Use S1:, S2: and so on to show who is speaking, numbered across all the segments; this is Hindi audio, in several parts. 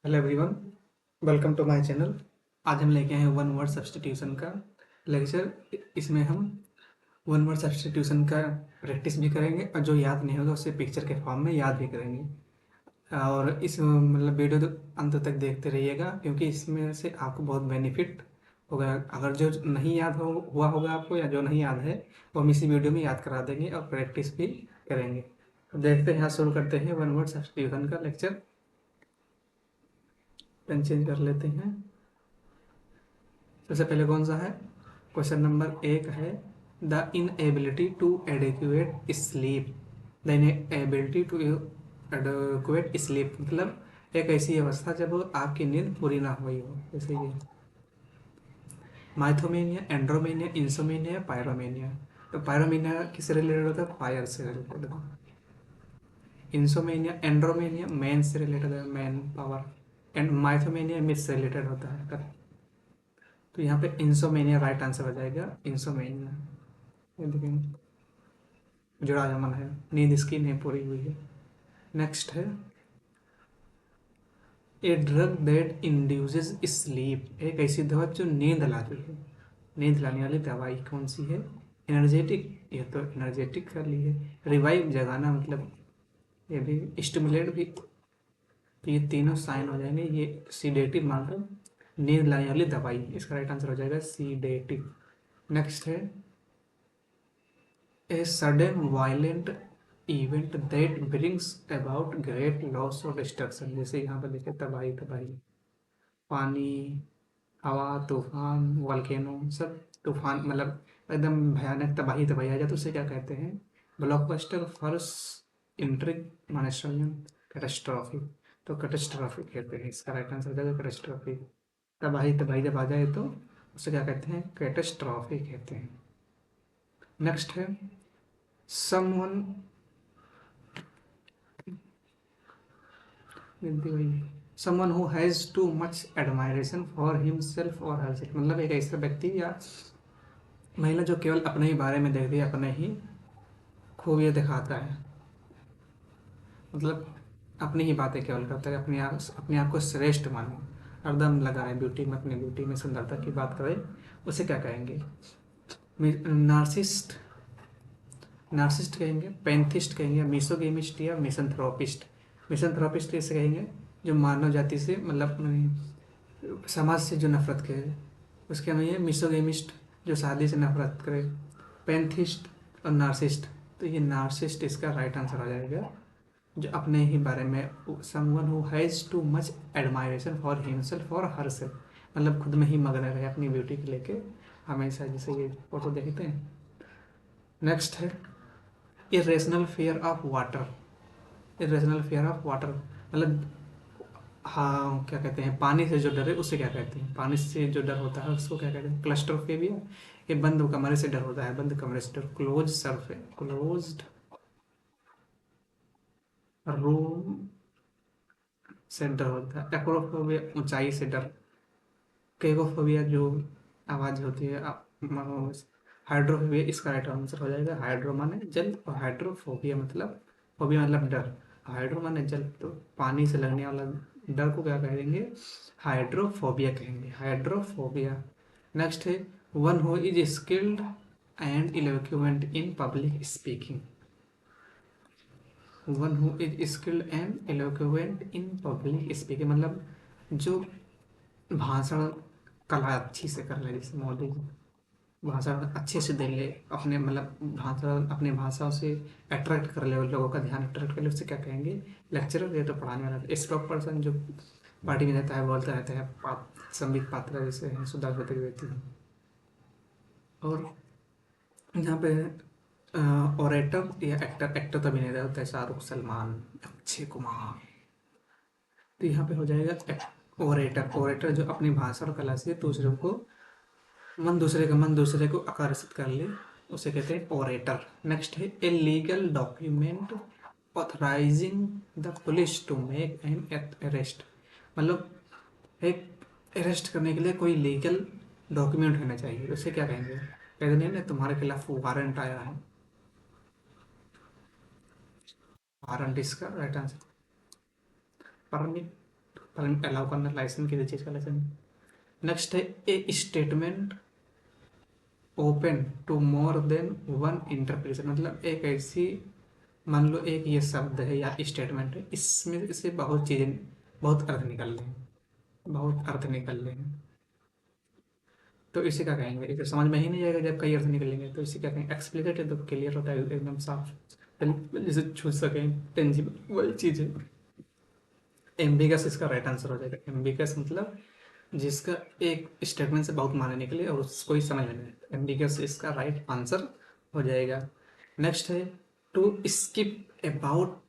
S1: Hello everyone, welcome to my channel. आज हम लेके आए हैं वन वर्ड सब्स्टिट्यूशन का लेक्चर। इसमें हम वन वर्ड सब्स्टिट्यूशन का प्रैक्टिस भी करेंगे और जो याद नहीं होगा उसे पिक्चर के फॉर्म में याद भी करेंगे। और इस वीडियो तो अंत तक देखते रहिएगा, क्योंकि इसमें से आपको बहुत बेनिफिट होगा। अगर जो नहीं याद हुआ होगा आपको, या जो नहीं याद है, वो हम इसी वीडियो में याद करा देंगे और प्रैक्टिस भी करेंगे। तो देखते हैं, यहाँ शुरू करते हैं वन वर्ड सब्स्टिट्यूशन का लेक्चर। पेन चेंज कर लेते हैं। सबसे पहले कौन सा है? क्वेश्चन नंबर 1 है, the inability to adequate sleep. The inability to adequate sleep मतलब एक ऐसी अवस्था जब आपकी नींद पूरी ना हुई हो, जैसे ये माइथोमेनिया, एंड्रोमेनिया, इंसोमेनिया, पायरोमेनिया। तो पायरोमेनिया किससे रिलेटेड होता है? फायर से रिलेटेड है। इंसोमेनिया, एंड्रोमेनिया मैन से रिलेटेड है, मैन पावर। एंड माइथोमेनिया मिथ से रिलेटेड होता है। तो यहाँ पे इंसोमेनिया राइट आंसर हो जाएगा, इंसोमेनिया। ये देखेंगे, जुड़ा जमन है, नींद इसकी नहीं पूरी हुई है। नेक्स्ट है, a drug that induces sleep. एक ऐसी दवा जो नींद लाती है। नींद लाने वाली दवाई कौन सी है? एनर्जेटिक, ये तो एनर्जेटिक कर ली है। रिवाइव, जगाना, मतलब ये भी। स्टिमुलेट भी। तो ये तीनों साइन हो जाएंगे। ये सीडेटिव मतलब नींद लाने वाली दवाई, इसका राइट आंसर हो जाएगा सीडेटिव। नेक्स्ट है, a sudden violent event that brings about great loss or destruction। जैसे यहाँ पर देखे, तबाही तबाही, पानी, हवा, तूफान, वॉल्केनो, सब तूफान मतलब एकदम भयानक तबाही तबाही आ जाए तो उसे क्या कहते हैं? ब्लॉकबस्टर, फर्स्ट इंट्रिग, मानेस्ट्रोनियम, कैटास्ट्रॉफी। तो कैटास्ट्रॉफी कहते हैं, इसका राइट आंसर हो जाएगा कैटास्ट्रॉफी। तबाही तबाही जब आ जाए तो उसे क्या कहते हैं? कैटास्ट्रॉफी कहते हैं। नेक्स्ट है, someone someone who has too much admiration for himself और हरसेल्फ। मतलब एक ऐसा व्यक्ति या महिला जो केवल अपने ही बारे में देखती है, अपने ही खूबियाँ दिखाता है, मतलब अपनी ही बातें केवल करता है, अपने आप को श्रेष्ठ माने, हरदम लगा है ब्यूटी में, अपनी ब्यूटी में सुंदरता की बात करे, उसे क्या कहेंगे? नार्सिस्ट, नार्सिस्ट कहेंगे, पैंथिस्ट कहेंगे, मिसोगेमिस्ट या मिसंथ्रोपिस्ट। मिसंथ्रोपिस्ट कैसे कहेंगे? जो मानव जाति से, मतलब समाज से जो नफरत करे, उसके नाम ये मिसोगेमिस्ट, जो शादी से नफरत करे। पैंथिस्ट और नार्सिस्ट। तो ये नार्सिस्ट इसका राइट आंसर आ जाएगा, जो अपने ही बारे में, someone who has too much admiration for himself और हरसेल्फ, मतलब खुद में ही मगन रहे अपनी ब्यूटी को लेके हमेशा, जैसे ये फोटो देखते हैं। नेक्स्ट है, irrational fear of water. Irrational fear of water मतलब, हाँ, क्या कहते हैं, पानी से जो डर है उसे क्या कहते हैं? पानी से जो डर होता है उसको क्या कहते हैं? क्लस्ट्रोफोबिया। ये बंद कमरे से डर होता है, बंद कमरे से डर, क्लोज सर्फ, क्लोज्ड रूम से डर होता है। एक्रोफोबिया, ऊंचाई से डर। केगोफोबिया, जो आवाज होती है। हाइड्रोफोबिया, इसका राइट आंसर हो जाएगा हाइड्रो माने जल, और हाइड्रोफोबिया मतलब, फोबिया मतलब डर, हाइड्रो माने जल, तो पानी से लगने वाला डर को क्या कहेंगे? हाइड्रोफोबिया कहेंगे, हाइड्रोफोबिया। नेक्स्ट है, one who is skilled and eloquent in public speaking. One who is skilled and eloquent in public speaking मतलब जो भाषण कला अच्छी से कर ले, जैसे मोदी जी भाषण अच्छे से दे ले, अपने मतलब भाषण, अपने भाषाओं से अट्रैक्ट कर ले, लोगों का ध्यान अट्रैक्ट कर ले, उससे क्या कहेंगे? लेक्चरर, ये तो पढ़ाने वाला। स्टॉक पर्सन, जो पार्टी में रहता है, बोलता रहता है, संबित पात्रा जैसे हैं, सुधाकर त्रिवेदी हैं। और यहाँ पे ओरेटर या एक्टर, एक्टर तो अभिनेता होता है शाहरुख, सलमान, अक्षय कुमार। तो यहाँ पे हो जाएगा ओरेटर। ओरेटर जो अपनी भाषा और कला से दूसरे का मन दूसरे को आकर्षित कर ले, उसे कहते हैं ओरेटर। नेक्स्ट है, a legal document authorising the police to make an arrest. मतलब एक अरेस्ट करने के लिए कोई लीगल डॉक्यूमेंट होना चाहिए, उसे क्या कहेंगे? कहते नहीं ना, तुम्हारे खिलाफ वारंट आया है, वारंट इसका right answer. Permit, permit allow करना, लाइसेंस किसी चीज़ का लाइसेंस। नेक्स्ट है a statement open to more than one interpretation, मतलब एक ऐसी, मान लो एक ये शब्द है या स्टेटमेंट है, इसमें से बहुत चीज़ें, बहुत अर्थ निकल रहे हैं, बहुत अर्थ निकल रहे हैं, तो इसे क्या कहेंगे? इसे समझ में ही नहीं आएगा जब कई अर्थ निकलेंगे, तो इसे क्या कहेंगे? एक्सप्लिसिट है तो क्लियर होता है एकदम साफ, जैसे छू सकें, टेंजिबल, वही चीज़ है। एम्बिगस इसका राइट आंसर हो जाएगा। एम्बिगस मतलब जिसका एक स्टेटमेंट से बहुत माने निकले और उसको ही समझ में नहीं आए, एम्बिगस इसका राइट आंसर हो जाएगा। नेक्स्ट है to skip about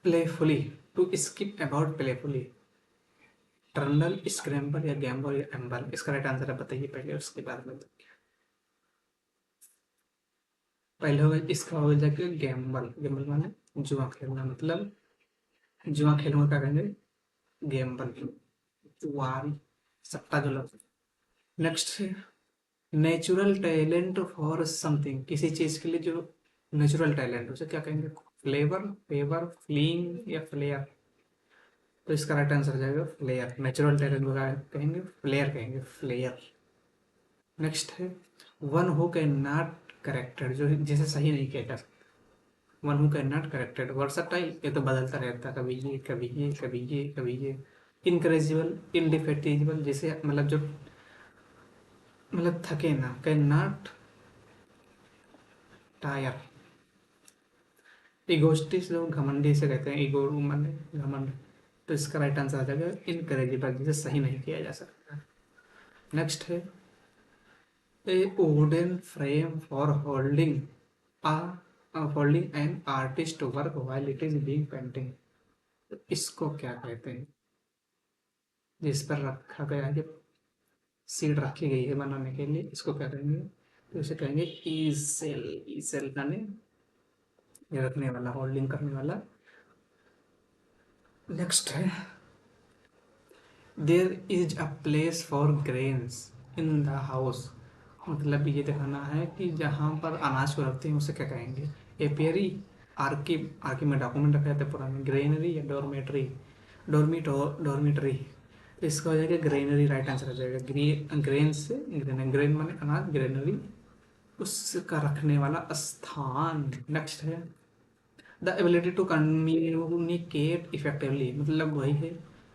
S1: playfully, to skip about playfully, टर्नल, स्क्रैम्बल या गैम्बल या एम्बल, इसका राइट आंसर है, बताइए पहले उसके बाद में। पहले होगा इसका हो जाएगा गैम्बल, गैम्बल माने जुआ खेलना, मतलब जुआ खेलूंगा क्या कहेंगे? गैम्बल, जुआरी, सट्टा जो लगता है। नेक्स्ट है नेचुरल टैलेंट फॉर समथिंग, किसी चीज के लिए जो नेचुरल टैलेंट उसे क्या कहेंगे? फ्लेवर, फेवर, फ्लिंग या फ्लेयर, तो इसका राइट आंसर हो जाएगा फ्लेयर। नेचुरल टैलेंट को क्या कहेंगे? फ्लेयर कहेंगे, फ्लेयर। नेक्स्ट है one who can not corrected, जो जिसे सही नहीं किया जा सकता, one who can not corrected. Versatile, ये तो बदलता रहता है, कभी ये कभी ये कभी ये कभी ये। इनकरेजिबल, इनडिफेटिजिबल, जैसे मतलब जो मतलब थके ना, कैन नॉट टायर। इगोस्टिक, जो घमंडी से कहते हैं, ईगो माने घमंड, तो इसका राइट आंसर आ जाएगा इनकरेजिबल, जिसे सही नहीं किया जा सकता। नेक्स्ट है a wooden frame for holding uh holding an artist work while it is being painting, तो इसको क्या कहते हैं? जिस पर रखा गया है, सीट रखी गई है बनाने के लिए, इसको क्या कहेंगे? तो इसे कहेंगे ईसेल, ईसेल यानी ये रखने वाला, होल्डिंग करने वाला। नेक्स्ट है there is a place for grains in the house, मतलब ये दिखाना है कि जहाँ पर अनाज को रखते हैं उसे क्या कहेंगे? एपियरी, आर्की, आर्की में डॉक्यूमेंट रखा जाता है पुराने, ग्रेनरी या डॉर्मेटरी, डॉर्मिटरी, तो इसका हो जाएगा ग्रेनरी, राइट आंसर हो जाएगा। ग्रेन से ग्रेन माने अनाज, ग्रेनरी उसका रखने वाला स्थान। नेक्स्ट है the ability to communicate effectively, मतलब वही है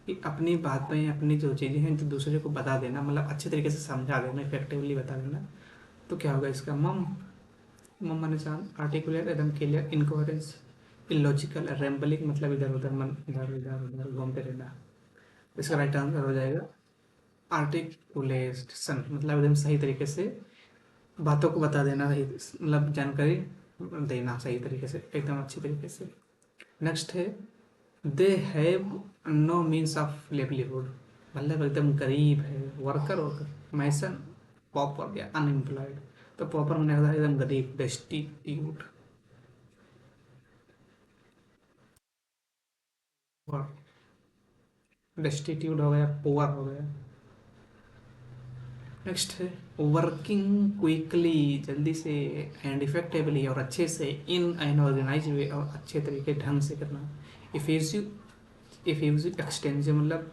S1: कि अपनी बातें, अपनी जो चीज़ें हैं जो दूसरे को बता देना, मतलब अच्छे तरीके से समझा देना, इफेक्टिवली बता देना, तो क्या होगा इसका? मम, मम माने शांत, आर्टिकुलेट एकदम क्लियर, इनकोहेरेंस, इलॉजिकल, रैम्बलिंग मतलब इधर उधर मन, इधर उधर उधर घूमते रहना, इसका राइट आंसर हो जाएगा आर्टिकुलेशन, मतलब एकदम सही तरीके से बातों को बता देना, सही मतलब जानकारी देना सही तरीके से, एकदम अच्छी तरीके से। नेक्स्ट है they have no means of livelihood, मतलब एकदम गरीब है, वर्कर वर्कर, मैसन, पॉपर या अनएम्प्लॉयड, तो पॉपर मैंने होता है एकदम गरीब, डेस्टिट्यूट, और डेस्टिट्यूट हो गया, पुअर हो गया। नेक्स्ट है वर्किंग क्विकली, जल्दी से, एंड इफेक्टिवली और अच्छे से, इन एन ऑर्गेनाइज वे, और अच्छे तरीके ढंग से करना। इफेसिव, इफेसिव एक्सटेंसिव मतलब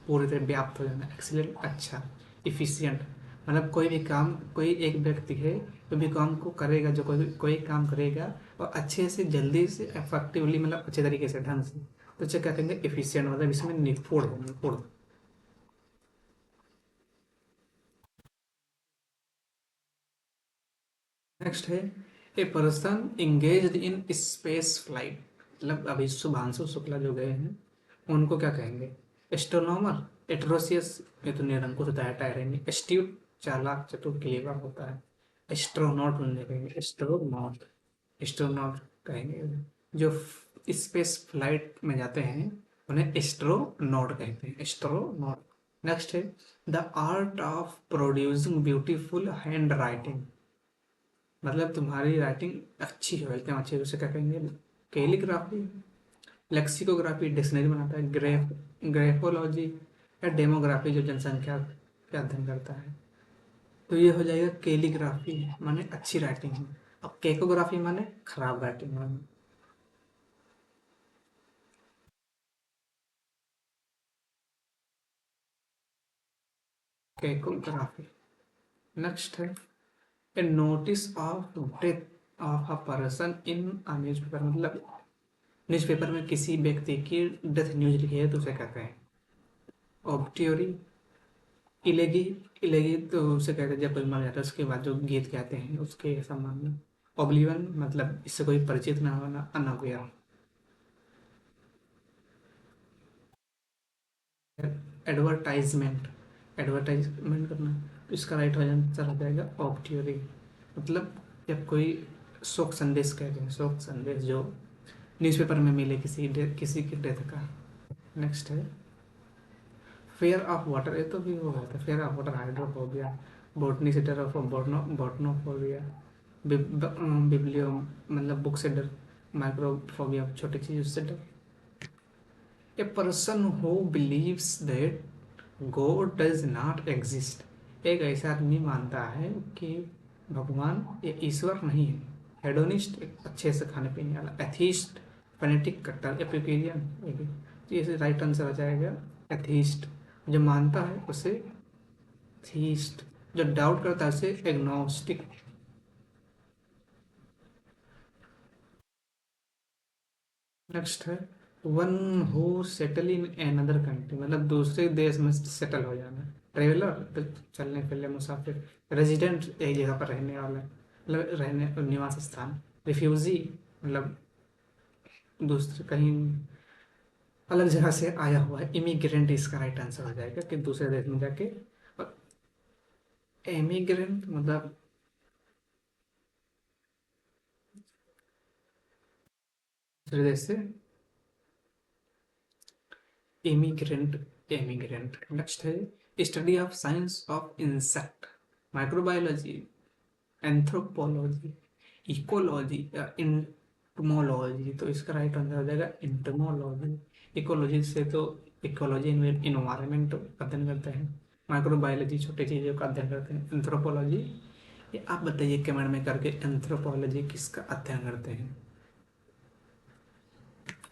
S1: पूरी तरह व्याप्त हो जाना, एक्सीलेंट अच्छा, इफिशियंट मतलब कोई भी काम, कोई एक व्यक्ति है कोई भी काम को करेगा, जो कोई कोई काम करेगा और अच्छे से, जल्दी से, इफेक्टिवली मतलब अच्छे तरीके से, ढंग से, तो उसे क्या कहेंगे? इफिशियंट, मतलब इसमें निपुण है, निपुण। नेक्स्ट है a person engage in space flight, मतलब अभी शुभांशु शुक्ला जो गए हैं उनको क्या कहेंगे? एस्ट्रोनॉमर, एट्रोसियस, ये तो निरंकुश होता है, टायरेनी, एस्ट्यूट, चालाक, चतुर, क्लेवर होता है। एस्ट्रोनॉट उन्हें कहेंगे, एस्ट्रोनॉट, एस्ट्रोनॉट कहेंगे। जो स्पेस फ्लाइट में जाते हैं उन्हें एस्ट्रोनॉट कहते हैं, एस्ट्रोनॉट। नेक्स्ट है the art of producing beautiful hand writing, मतलब तुम्हारी राइटिंग अच्छी हो, एकदम अच्छी, उसे क्या कहेंगे? कैलीग्राफी, लेक्सिकोग्राफी, डिक्शनरी बनाता है, ग्रेफोलॉजी या डेमोग्राफी, जो जनसंख्या का अध्ययन करता है, तो ये हो जाएगा कैलीग्राफी माने अच्छी राइटिंग है, अब केकोग्राफी माने खराब राइटिंग माने। कैकोग्राफी। नेक्स्ट है a notice of death of a person in a newspaper, मतलब न्यूज़पेपर में किसी व्यक्ति की डेथ न्यूज लिखी है तो उसे कहते हैं ऑब्ट्योरी। इलेगी, इलेगी तो उसे कहते हैं जब कोई मर जाता है उसके बाद जो गीत गाते हैं उसके सम्मान में। ऑब्लिवन मतलब इससे कोई परिचित ना होना, अनअवेयर। एडवर्टाइजमेंट, एडवर्टाइजमेंट करना, तो इसका राइट आंसर हो जाएगा ऑब्ट्योरी। मतलब जब कोई शोक संदेश कहते हैं, शोक संदेश जो न्यूज़पेपर में मिले किसी की डेथ का। नेक्स्ट है फेयर ऑफ वाटर, ये तो भी वो होता है fair of water, hydrophobia. Botany से डर ऑफ बोटनोफोबिया। बिब्लियो मतलब बुक से डर। माइक्रोफोबिया छोटी चीज से डर। ए person who believes that God does not exist, एक ऐसा आदमी मानता है कि भगवान या ईश्वर नहीं है। हेडोनिस्ट, एक अच्छे से खाने पीने वाला। एथीस्ट, फैनेटिक, कट्टर। एपिक्यूरियन, तो ये राइट आंसर आ जाएगा एथीस्ट। जो मानता है उसे थीस्ट, जो डाउट करता है उसे एग्नोस्टिक। नेक्स्ट है one who settle in another country, मतलब दूसरे देश में सेटल हो जाना। ट्रेवलर तो चलने फिरने मुसाफिर। रेजिडेंट एक जगह पर रहने वाला, मतलब रहने निवास स्थान। रिफ्यूजी मतलब दूसरे कहीं अलग जगह से आया हुआ है। इमिग्रेंट इसका राइट आंसर हो जाएगा कि दूसरे देश में जाके। और एमिग्रेंट मतलब दूसरे देश से इमिग्रेंट, एमिग्रेंट। नेक्स्ट है study of science of insect, microbiology, anthropology, ecology या इंटमोलॉजी, तो इसका राइट आंसर हो जाएगा इंटमोलॉजी। इकोलॉजी से तो इकोलॉजी इन्वायरमेंट अध्ययन करते हैं। माइक्रोबायोलॉजी छोटी चीज़ों का अध्ययन करते हैं। एंथ्रोपोलॉजी, ये आप बताइए कमेंट में करके एंथ्रोपोलॉजी किसका अध्ययन करते हैं।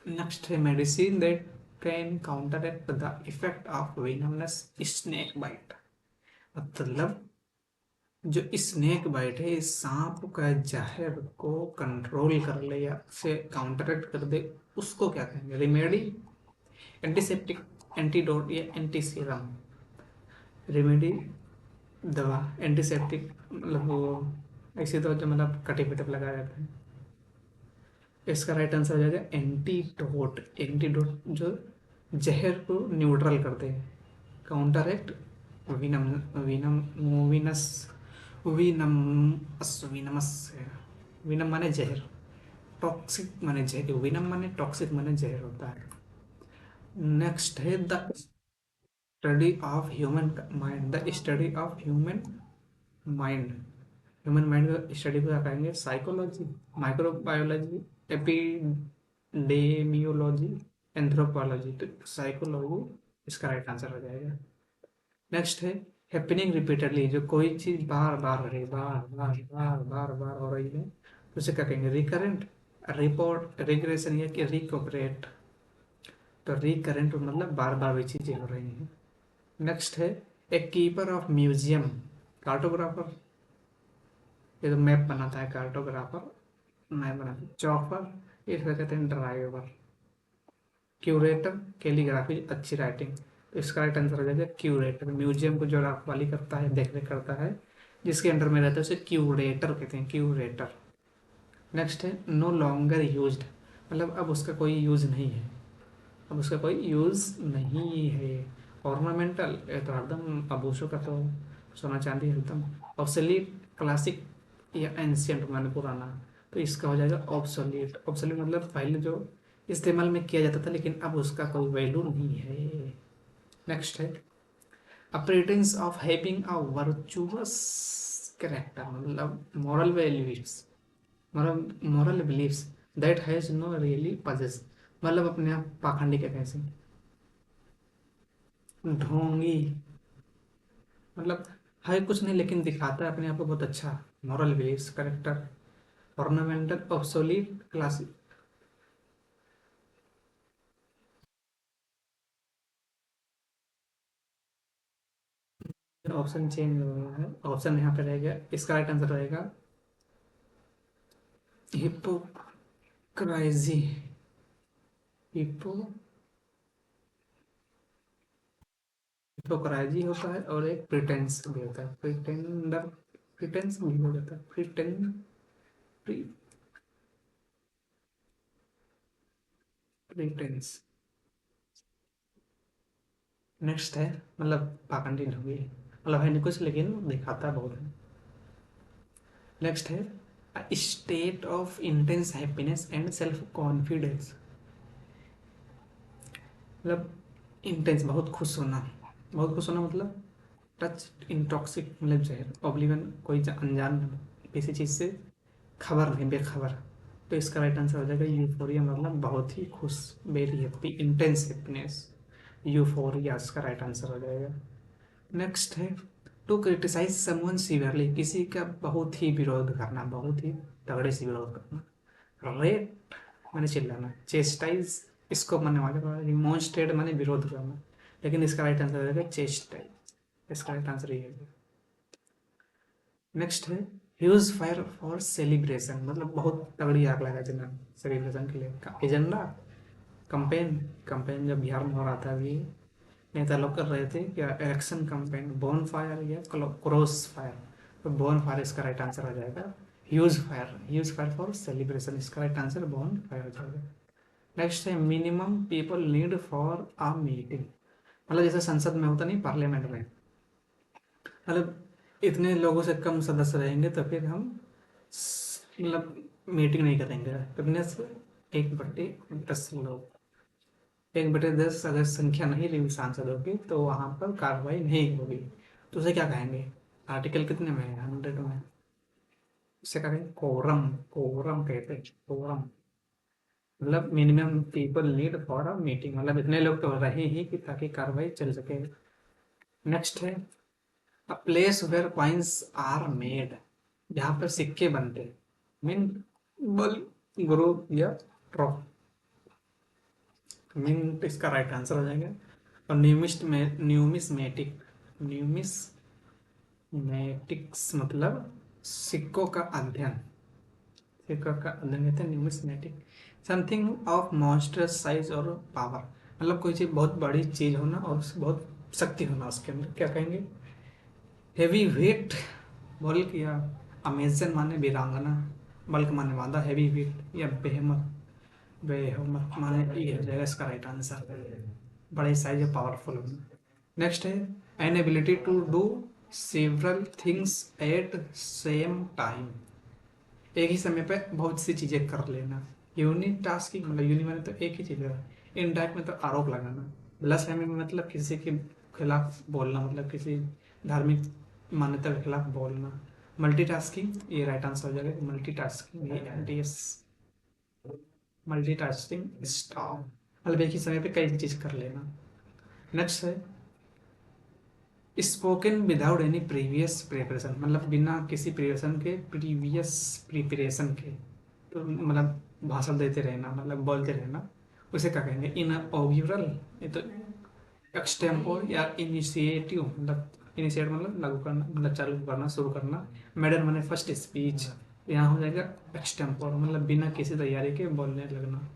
S1: नेक्स्ट है medicine that can counteract the effect of venomous snake bite, मतलब जो स्नेक बाइट है इस सांप का जहर को कंट्रोल कर ले या उसे काउंटरएक्ट कर दे, उसको क्या कहेंगे। रेमेडी, एंटीसेप्टिक, एंटीडोट या एंटीसीरम। रेमेडी दवा, एंटीसेप्टिक मतलब वो ऐसी दवा जो मतलब कटी पिटप लगाया जाता है। इसका राइट आंसर हो जाएगा एंटीडोट। एंटीडोट जो जहर को न्यूट्रल करते हैं। काउंटरएक्ट विनम, विनम, विनस, विनमस, विनमस, विनम माने जहर, टॉक्सिक माने जहर, विनम माने टॉक्सिक माने जहर होता है। नेक्स्ट है the study of human mind, the study of human mind. Human mind का स्टडी को क्या कहेंगे। साइकोलॉजी, माइक्रोबायोलॉजी, एपिडेमियोलॉजी, एंथ्रोपोलॉजी, तो साइकोलॉजी इसका राइट आंसर हो जाएगा। नेक्स्ट है हैपनिंग रिपीटेडली, जो कोई चीज बार बार हो रही है, बार बार बार बार बार हो रही है, तो उसे क्या कहेंगे। रिकरेंट, रिपोर्ट, रिग्रेशन या कि रिकॉपरेट, तो रिकरेंट मतलब बार बार वही चीजें हो रही हैं। नेक्स्ट है ए कीपर ऑफ म्यूजियम, कार्टोग्राफर, ये तो मैप बनाता है कार्टोग्राफर, मैप बनाता है। चॉपर, ये कहते हैं ड्राइवर। क्यूरेटर, कैलीग्राफी अच्छी राइटिंग, तो इसका राइट आंसर हो जाएगा क्यूरेटर। म्यूजियम को जो रखवाली करता है, देख रेख करता है, जिसके अंडर में रहता है उसे क्यूरेटर कहते हैं, क्यूरेटर। नेक्स्ट है नो लॉन्गर यूज्ड, मतलब अब उसका कोई यूज नहीं है, अब उसका कोई यूज नहीं है। ऑर्नामेंटल, ये तो हरदम आभूषण का तो सोना चांदी हरदम। ऑब्सोलीट, क्लासिक या एंशियंट माने पुराना, तो इसका हो जाएगा ऑब्सोलीट। ऑब्सोलीट मतलब पहले जो इस्तेमाल में किया जाता था लेकिन अब उसका कोई वैल्यू नहीं है। नेक्स्ट है a pretence of having a virtuous character, मतलब moral values, moral beliefs that has no really possess, मतलब अपने आप पाखंडी के कैसे। ढोंगी मतलब है कुछ नहीं लेकिन दिखाता है अपने आप को बहुत अच्छा। Moral believes, character. Ornamental, obsolete, classic. Option change हो गया है, ऑप्शन यहाँ पे रह गया, इसका राइट आंसर रहेगा हिपोक्राइजी। हिपो हिपोक्राइजी होता है और एक प्रिटेंस भी होता है, प्रिटेंडर, प्रिटेंस भी हो जाता है, प्रिटेंस। नेक्स्ट है, मतलब पाखंडी नहीं होगी, मतलब है नहीं कुछ लेकिन दिखाता बहुत है। नेक्स्ट है state of intense happiness and self confidence. मतलब इंटेंस बहुत खुश होना, बहुत खुश होना मतलब टच इंटॉक्सिक मतलब जहर, ऑब्लिवियन कोई अनजान किसी चीज़ से खबर नहीं, बेखबर। तो इसका राइट आंसर हो जाएगा यूफोरिया, मतलब बहुत ही खुश, very happy, intense happiness, euphoria इसका राइट आंसर हो जाएगा। नेक्स्ट है टू क्रिटिसाइज समवन सीवियरली, किसी का बहुत ही विरोध करना, बहुत ही तगड़े से विरोध करना। रेट मैंने चिल्लाना, चेस्टाइज इसको मैंने वहाँ रिमोन्स्ट्रेट मैंने विरोध करना, लेकिन इसका राइट आंसर हो जाएगा चेस्टाइज, इसका राइट आंसर ये है। नेक्स्ट है ह्यूज फायर फॉर सेलिब्रेशन, मतलब बहुत तगड़ी आग लगा देना सेलिब्रेशन के लिए। एजेंडा, कंपेन, कंपेन जब बिहार में हो रहा था अभी, नेता लोग कर रहे थे क्या, इलेक्शन कंपेन, बोन फायर या क्रॉस फायर, तो बोन फायर इसका राइट आंसर हो जाएगा। ह्यूज फायर फॉर सेलिब्रेशन, इसका राइट आंसर बोन फायर हो जाएगा। नेक्स्ट है minimum people need for a meeting, मतलब जैसे संसद में होता नहीं, पार्लियामेंट में, मतलब इतने लोगों से कम सदस्य रहेंगे तो फिर हम मतलब मीटिंग नहीं करेंगे, कितने से, 1/10 लोग, 1/10 अगर संख्या नहीं रही सांसदों की तो वहाँ पर कार्रवाई नहीं होगी। तो उसे क्या कहेंगे, आर्टिकल कितने में है, 100 में, उसे क्या कहेंगे, कोरम, कोरम कहते हैं, कोरम, मतलब minimum people need for a meeting, मतलब इतने लोग तो रहे ही कि ताकि कार्रवाई चल सके। नेक्स्ट है a place where coins are made, जहाँ पर सिक्के बनते हैं, मीन बल, गुरु या ड्रॉप, मिंट इसका राइट आंसर हो जाएगा। और न्यूमिस्ट में न्यूमिस्मेटिक्स मतलब सिक्कों का अध्ययन, सिक्कों का अध्ययन कहते हैं numismatic. Something of monsters size और पावर, मतलब कोई चीज़ बहुत बड़ी चीज़ होना और बहुत शक्ति होना उसके अंदर, क्या कहेंगे, हेवी वेट, बल्क या अमेजन माने वीरांगना, बल्क माने वादा, हैवी वेट या बेहमत, बेहमत माने ये हो जाएगा इसका राइट आंसर, बड़े साइज या पावरफुल होना। नेक्स्ट है an ability to do several things at same time, एक ही समय पे बहुत सी चीजें कर लेना। यूनिक टास्किंग, मतलब यूनि माने तो एक ही चीज है, इनडायरेक्ट में तो आरोप लगाना। ब्लास्फेमी में मतलब किसी के खिलाफ बोलना, मतलब किसी धार्मिक मान्यता के खिलाफ बोलना। मल्टीटास्किंग ये राइट आंसर हो जाएगा, मल्टीटास्किंग ये एमटीएस, मल्टीटास्किंग स्टाफ, मतलब एक ही समय पे कई चीज कर लेना। नेक्स्ट है spoken without any previous preparation, मतलब बिना किसी प्रिपरेशन के, प्रीवियस प्रिपरेशन के, तो मतलब भाषण देते रहना, मतलब बोलते रहना, उसे क्या कहेंगे, इन ओग्यूरल, ये तो एक्सटेम्पोर या इनिशिएटिव, मतलब इनिशिएट मतलब लागू करना, मतलब चालू करना, शुरू करना। मेडल मैंने फर्स्ट स्पीच, यहाँ हो जाएगा एक्सटेम्पोर, मतलब बिना किसी तैयारी के बोलने लगना।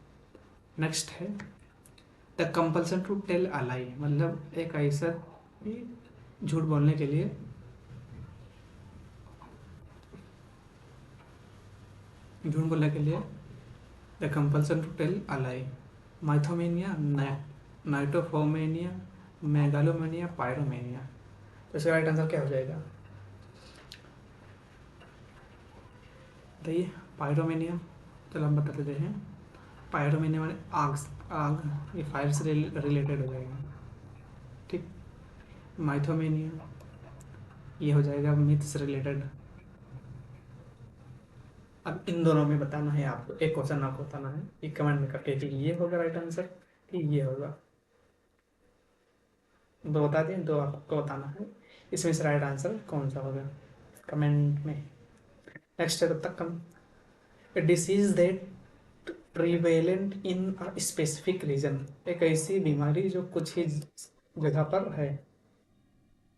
S1: नेक्स्ट है the compulsion to tell a lie, मतलब एक ऐसा झूठ बोलने के लिए, झूठ बोलने के लिए the compulsion to tell a lie. Mythomania, नाइटोफोमेनिया, मेगालोमेनिया, पायरोमेनिया, तो इसका राइट आंसर क्या हो जाएगा बताइए। पायरोमेनिया, चलो हम बता देते हैं। पायरोमेनिया माने आग, आग, ये फायर से रिलेटेड हो जाएगा, ठीक। माइथोमेनिया ये हो जाएगा मिथ से रिलेटेड। अब इन दोनों में बताना है आपको, एक क्वेश्चन आपको बताना है कि कमेंट में करके कि ये होगा राइट आंसर कि ये होगा, दो बता दें, दो आपको बताना है, इसमें से राइट आंसर कौन सा होगा कमेंट में। नेक्स्ट है तब तक हम, disease that prevalent in a specific region, एक ऐसी बीमारी जो कुछ ही जगह पर है,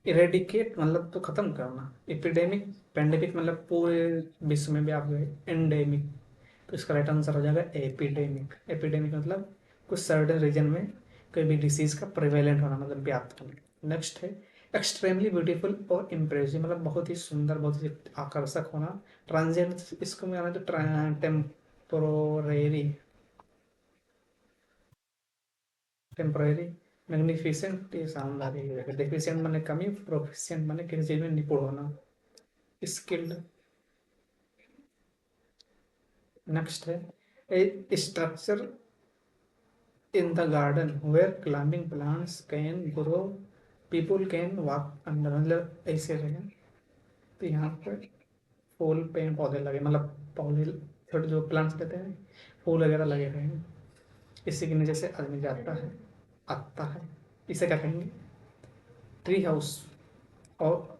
S1: इरेडिकेट मतलब तो खत्म करना, एपिडेमिक, पेंडेमिक मतलब पूरे विश्व में व्याप गए, एंडेमिक, तो इसका राइट आंसर हो जाएगा एपिडेमिक। एपिडेमिक मतलब कुछ सर्टेन रीजन में कोई भी डिसीज का प्रिवेलेंट होना, मतलब व्याप्त होना। नेक्स्ट है एक्सट्रीमली ब्यूटीफुल और इम्प्रेसिव, मतलब बहुत ही सुंदर, बहुत ही आकर्षक होना। ट्रांजिएंट इसको मैं आना तो टेम्पोरेरी, टेम्पररी। मैग्निफिसेंट ये शानदार है। डिफिशिएंट माने कमी, प्रोफिशिएंट माने किसी चीज में निपुण होना, स्किल्ड। नेक्स्ट है a structure in the garden where climbing plants can grow, people can walk under, मतलब ऐसे रहे। तो यहाँ पर फूल पेड़ पौधे लगे, मतलब पौधे छोटे जो प्लांट्स रहते हैं, फूल वगैरह लगे रहे हैं, इसी के नीचे से आदमी जाता है, आता है। इसे क्या कहेंगे? ट्री हाउस, और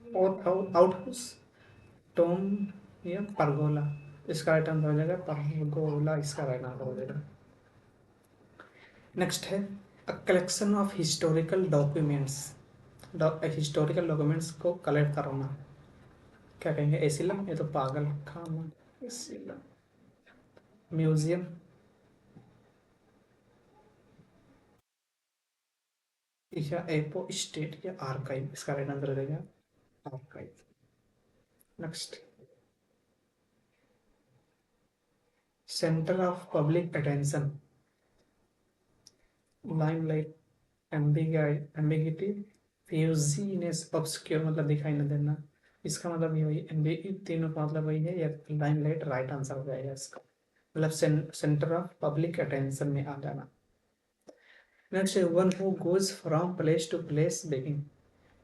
S1: आउट हाउस, टोम या परगोला। इसका राइट आंसर हो जाएगा परगोला, इसका राइट आंसर हो जाएगा। नेक्स्ट है a collection of historical documents, historical documents को कलेक्ट करना, क्या कहेंगे? एसिलम, ये तो पागल खाना, एसिलम। म्यूजियम, या एपो स्टेट या आर्काइव, इसका राइट आंसर रहेगा archive. Next, centre of public attention, limelight, ambiguity, fuzziness, obscure मतलब दिखाई न देना। इसका मतलब ये वही एम्बिगी, तीनों का मतलब वही है, या लाइमलाइट राइट आंसर हो जाएगा इसका, मतलब सेंटर ऑफ पब्लिक अटेंशन में आ जाना। नेक्स्ट है one who goes from place to place begging,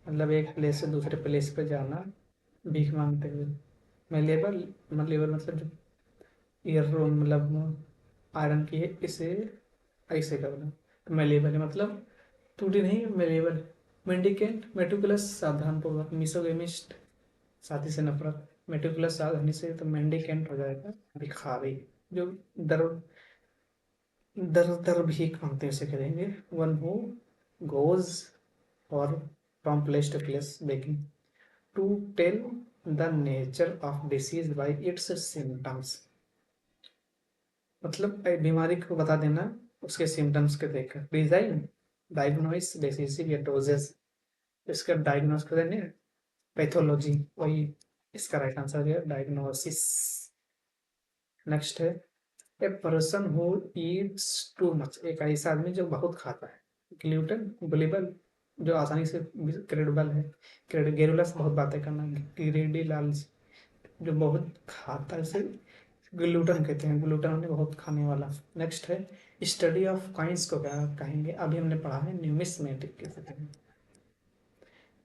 S1: मतलब एक प्लेस से दूसरे प्लेस पे जाना भीख मांगते हुए। मेलेबल, मतलब जो ईयर मतलब आयरन की है, इसे ऐसे कर दो तो मेलेबल, मतलब टूटी नहीं, मेलेबल। मेंडिकेंट, मेटिकुलस सावधान पूर्वक, मिसोगेमिस्ट साथी से नफरत, मेटिकुलस सावधानी से, तो मेंडिकेंट हो जाएगा भिखारी, जो दर दर दर भीख मांगते हैं उसे करेंगे। वन हु गोज और from place to place begging, to tell the nature of disease by its symptoms, मतलब बीमारी को बता देना उसके सिम्टम्स के देखकर। डिजाइन, डायग्नोसिस, डिसीज या डोजेस, इसका डायग्नोस कर देने, पैथोलॉजी, वही इसका राइट आंसर है डायग्नोसिस। नेक्स्ट है a person who eats too much, एक ऐसा आदमी जो बहुत खाता है। ग्लूटन, गुलिबल, जो आसानी से क्रेडिबल है, क्रेडिगेरुलस बहुत बातें करना, ग्रीडी, लालच, जो बहुत खाता है उसे ग्लूटन कहते हैं, ग्लूटन हमने बहुत खाने वाला। नेक्स्ट है स्टडी ऑफ काइंस को क्या कहेंगे? अभी हमने पढ़ा है न्यूमिस्मेटिक कैसे कहेंगे।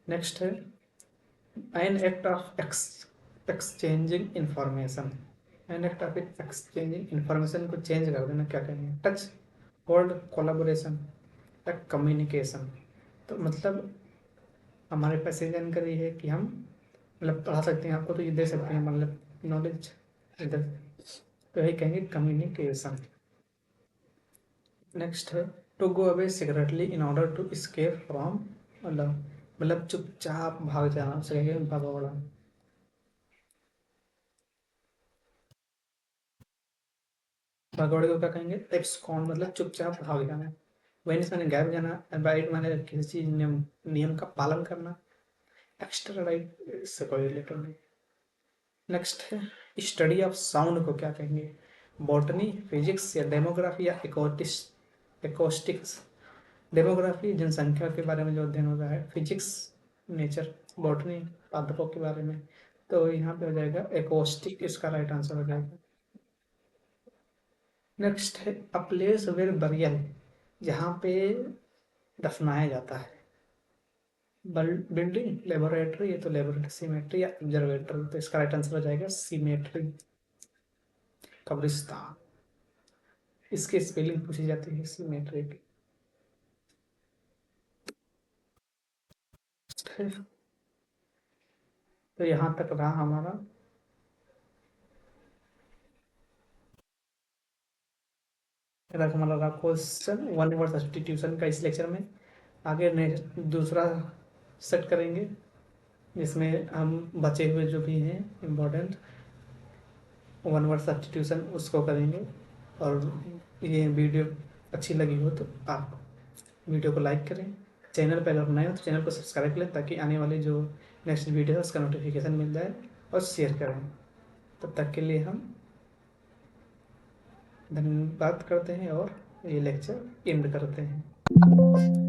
S1: नेक्स्ट है an act of exchanging information, an act of exchanging information को चेंज कर देना, क्या कहेंगे? टच, होल्ड, कोलाबोरेशन या कम्युनिकेशन। तो मतलब हमारे पास ये जानकारी है कि हम मतलब पढ़ा सकते हैं, आपको तो ये दे सकते हैं, मतलब नॉलेज इधर, तो यही कहेंगे कम्युनिकेशन। नेक्स्ट है to go away secretly in order to escape from, मतलब चुपचाप भाग जाना, उसे कहेंगे भगोड़ा। भगोड़े को क्या कहेंगे? एब्सकॉन्ड, मतलब चुपचाप भाग जाना। वेनिस माने गायब जाना, अबाइड माने किसी चीज नियम नियम का पालन करना, एक्स्ट्रा राइट से कोई रिलेटेड नहीं। नेक्स्ट है स्टडी ऑफ साउंड को क्या कहेंगे? बॉटनी, फिजिक्स या डेमोग्राफी या एकोस्टिक्स। डेमोग्राफी जनसंख्या के बारे में जो अध्ययन होता है, फिजिक्स नेचर, बॉटनी पादपों के बारे में, तो यहाँ पे हो जाएगा एकोस्टिक, इसका राइट आंसर हो जाएगा। नेक्स्ट है अ प्लेस वेयर बरियल, जहाँ पे दफनाया जाता है। बिल्डिंग, लेबोरेटरी, ये तो लेबोरेटरी, सीमेट्री या ऑब्जर्वेटरी, तो इसका राइट आंसर हो जाएगा सीमेट्री, कब्रिस्तान। इसकी स्पेलिंग पूछी जाती है सीमेट्री की। तो यहाँ तक रहा हमारा रकमल का क्वेश्चन वन वर्ड सब्स्टिट्यूशन का इस लेक्चर में। आगे दूसरा सेट करेंगे, जिसमें हम बचे हुए जो भी हैं इम्पोर्टेंट वन वर्ड सब्स्टिट्यूशन उसको करेंगे। और ये वीडियो अच्छी लगी हो तो आप वीडियो को लाइक करें, चैनल पर अगर नए हो तो चैनल को सब्सक्राइब करें, ताकि आने वाली जो नेक्स्ट वीडियो है उसका नोटिफिकेशन मिल जाए, और शेयर करें। तब तक के लिए हम धन्यवाद करते हैं और ये लेक्चर एंड करते हैं।